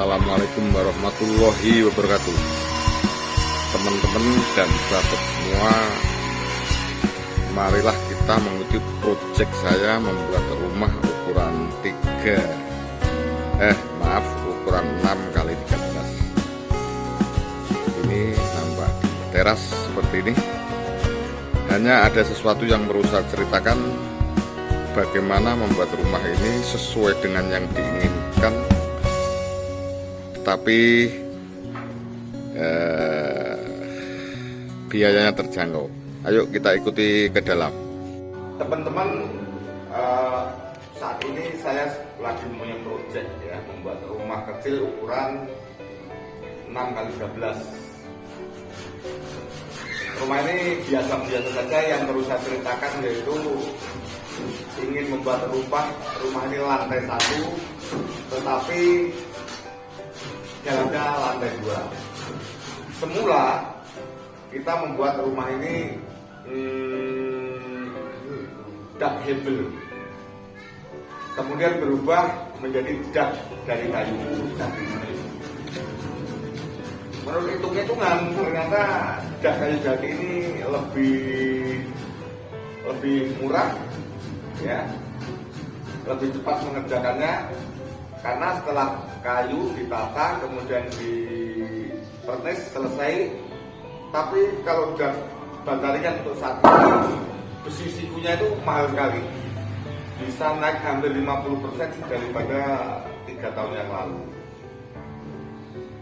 Assalamualaikum warahmatullahi wabarakatuh. Teman-teman dan sahabat semua, marilah kita mengikuti proyek saya membuat rumah ukuran ukuran 6 kali 13. Ini nampak di teras seperti ini. Hanya ada sesuatu yang perlu saya ceritakan, bagaimana membuat rumah ini sesuai dengan yang diinginkan, tapi biayanya terjangkau. Ayo kita ikuti ke dalam. Teman-teman, saat ini saya lagi punya proyek ya, membuat rumah kecil ukuran 6 kali 13. Rumah ini biasa-biasa saja. Yang perlu saya ceritakan yaitu ingin membuat rumah ini lantai 1, tetapi jalannya lantai 2. Semula kita membuat rumah ini dak hebel, kemudian berubah menjadi dak dari kayu. Menurut hitung-hitungan ternyata dak kayu jati ini lebih murah ya, lebih cepat mengerjakannya, karena setelah kayu ditata kemudian di pernis selesai. Tapi kalau dak batarian untuk saat ini besi sikunya itu mahal sekali, bisa naik hampir 50% daripada 3 tahun yang lalu.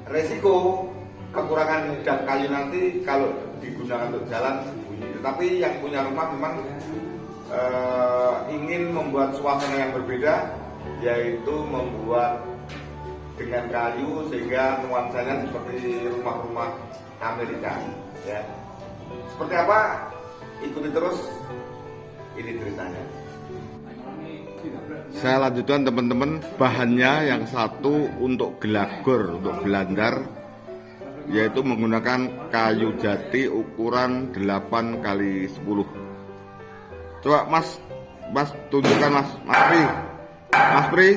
Resiko kekurangan dak kayu nanti kalau digunakan untuk jalan bunyi. Tetapi yang punya rumah memang ingin membuat suasana yang berbeda, yaitu membuat dengan kayu sehingga nuansanya seperti rumah-rumah Amerika ya. Seperti apa? Ikuti terus, ini ceritanya. Saya lanjutkan teman-teman. Bahannya yang satu untuk gelagor, untuk belandar, yaitu menggunakan kayu jati ukuran 8 kali 10. Coba Mas tunjukkan Mas Pri,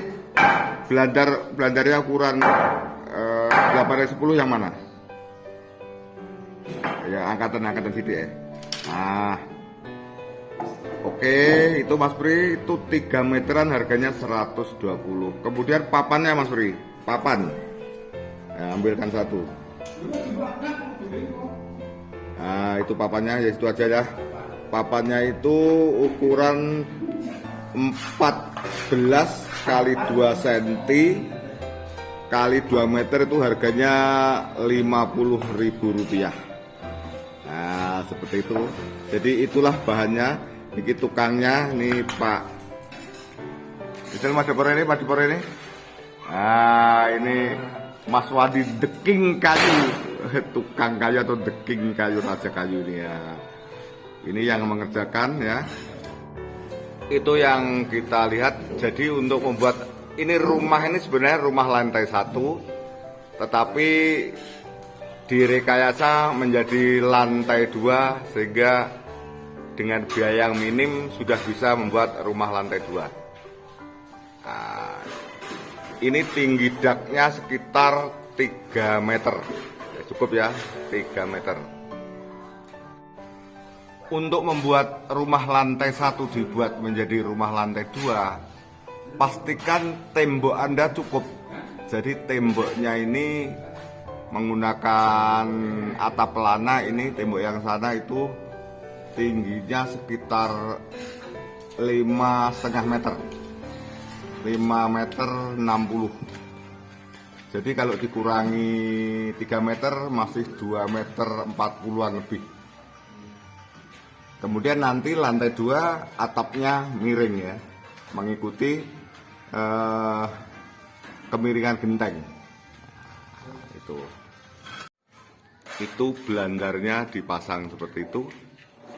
belandarnya ukuran 8 kali 10 yang mana? Ya, angkatan situ ya. Nah, oke, itu Mas Pri, itu 3 meteran, harganya 120. Kemudian papannya Mas Pri, papan. Nah, ambilkan satu. Nah, itu papannya, ya itu aja ya. Papannya itu ukuran 14 kali 2 cm kali 2 meter, itu harganya Rp50.000. Nah, seperti itu. Jadi itulah bahannya. Ini tukangnya, ini Pak. Misal Mas Depor ini. Nah, ini Mas Wadi deking kayu, tukang kayu atau deking kayu, raja kayu ini ya. Ini yang mengerjakan ya. Itu yang kita lihat. Jadi untuk membuat ini rumah ini sebenarnya rumah lantai 1, tetapi direkayasa menjadi lantai 2 sehingga dengan biaya yang minim sudah bisa membuat rumah lantai 2. Nah, ini tinggi daknya sekitar 3 meter ya, cukup ya, 3 meter. Untuk membuat rumah lantai 1 dibuat menjadi rumah lantai 2, pastikan tembok Anda cukup. Jadi temboknya ini menggunakan atap pelana. Ini tembok yang sana itu tingginya sekitar 5,5 meter, 5 meter 60. Jadi kalau dikurangi 3 meter masih 2 meter 40-an lebih. Kemudian nanti lantai 2 atapnya miring ya, mengikuti kemiringan genteng. Itu belandarnya dipasang seperti itu.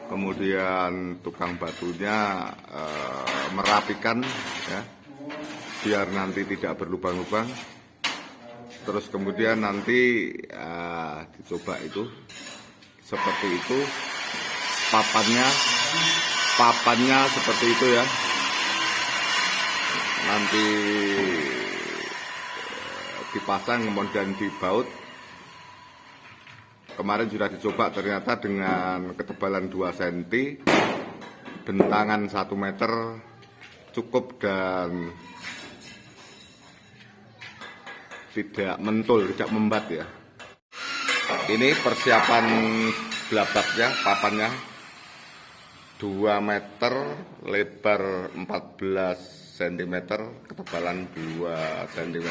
Kemudian tukang batunya merapikan ya, biar nanti tidak berlubang-lubang. Terus kemudian nanti dicoba itu seperti itu. Papannya seperti itu ya. Nanti dipasang kemudian dibaut. Kemarin sudah dicoba, ternyata dengan ketebalan 2 cm, bentangan 1 meter cukup dan tidak mentul, tidak membat ya. Ini persiapan gelabaknya, papannya 2 meter, lebar 14 cm, ketebalan 2 cm.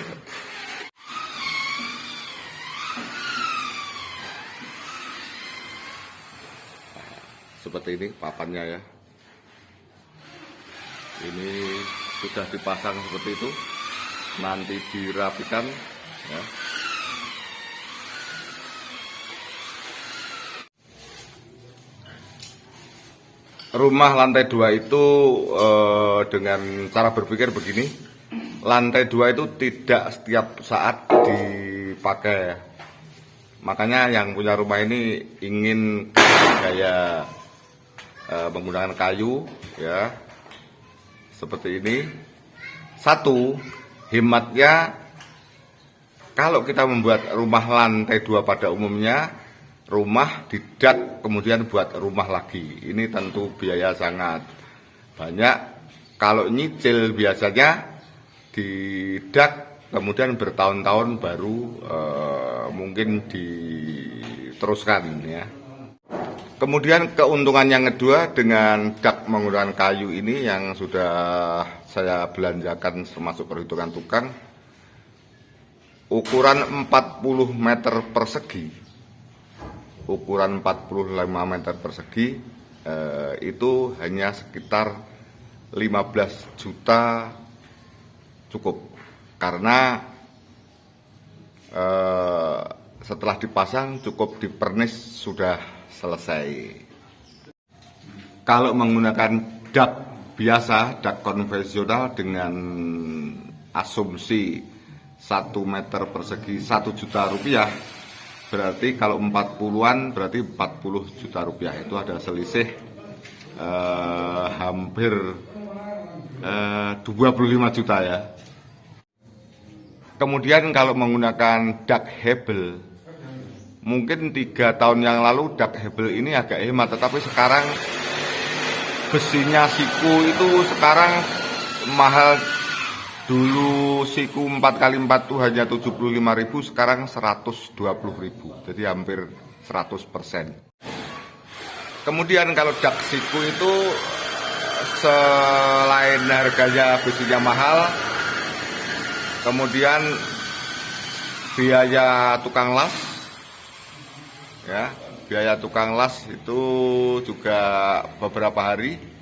Seperti ini papannya ya. Ini sudah dipasang seperti itu, nanti dirapikan ya. Rumah lantai 2 itu dengan cara berpikir begini, lantai 2 itu tidak setiap saat dipakai. Makanya yang punya rumah ini ingin gaya menggunakan kayu ya, seperti ini. Satu, hematnya kalau kita membuat rumah lantai 2 pada umumnya, rumah didak kemudian buat rumah lagi, ini tentu biaya sangat banyak. Kalau nyicil biasanya didak kemudian bertahun-tahun baru mungkin diteruskan ya. Kemudian keuntungan yang kedua dengan dak menggunakan kayu ini yang sudah saya belanjakan termasuk perhitungan tukang, ukuran 40 meter persegi, ukuran 45 meter persegi itu hanya sekitar 15 juta cukup, karena setelah dipasang cukup dipernis sudah selesai. Kalau menggunakan dak biasa, dak konvensional dengan asumsi 1 meter persegi 1 juta rupiah, berarti kalau 40-an berarti 40 juta rupiah. Itu ada selisih hampir 25 juta ya. Kemudian kalau menggunakan dak hebel, mungkin 3 tahun yang lalu dak hebel ini agak hemat, tetapi sekarang besinya siku itu sekarang mahal. Dulu siku 4x4 itu hanya 75.000, sekarang 120.000, jadi hampir 100%. Kemudian kalau dak siku itu selain harganya besinya mahal, kemudian biaya tukang las ya, biaya tukang las itu juga beberapa hari.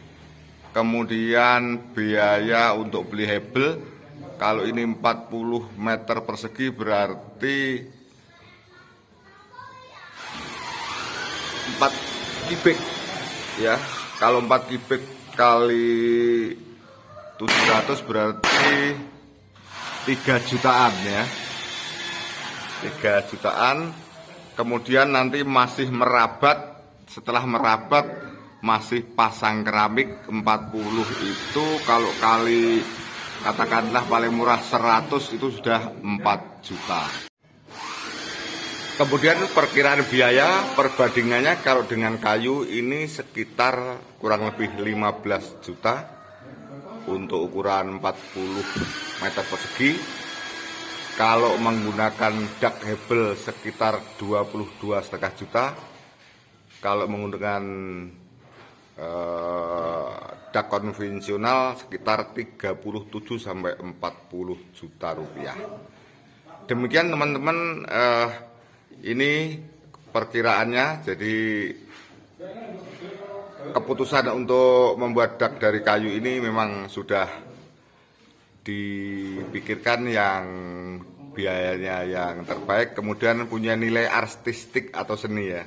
Kemudian biaya untuk beli hebel, kalau ini 40 meter persegi berarti 4 kubik ya. Kalau 4 kubik kali 700 berarti 3 jutaan ya, 3 jutaan. Kemudian nanti masih merabat, setelah merabat masih pasang keramik 40 itu kalau kali katakanlah paling murah 100 itu sudah 4 juta. Kemudian perkiraan biaya perbandingannya kalau dengan kayu ini sekitar kurang lebih 15 juta untuk ukuran 40 meter persegi. Kalau menggunakan dak hebel sekitar 22,5 juta. Kalau menggunakan dak konvensional sekitar 37 sampai 40 juta rupiah. Demikian teman-teman, ini perkiraannya. Jadi keputusan untuk membuat dak dari kayu ini memang sudah dipikirkan yang biayanya yang terbaik, kemudian punya nilai artistik atau seni ya.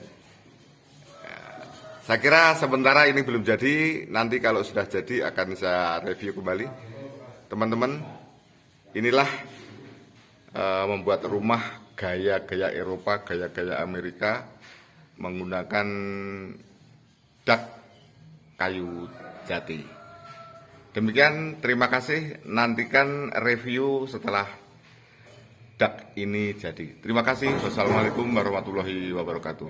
Saya kira sementara ini belum jadi, nanti kalau sudah jadi akan saya review kembali. Teman-teman, inilah membuat rumah gaya-gaya Eropa, gaya-gaya Amerika menggunakan dak kayu jati. Demikian, terima kasih. Nantikan review setelah dak ini jadi. Terima kasih. Wassalamualaikum warahmatullahi wabarakatuh.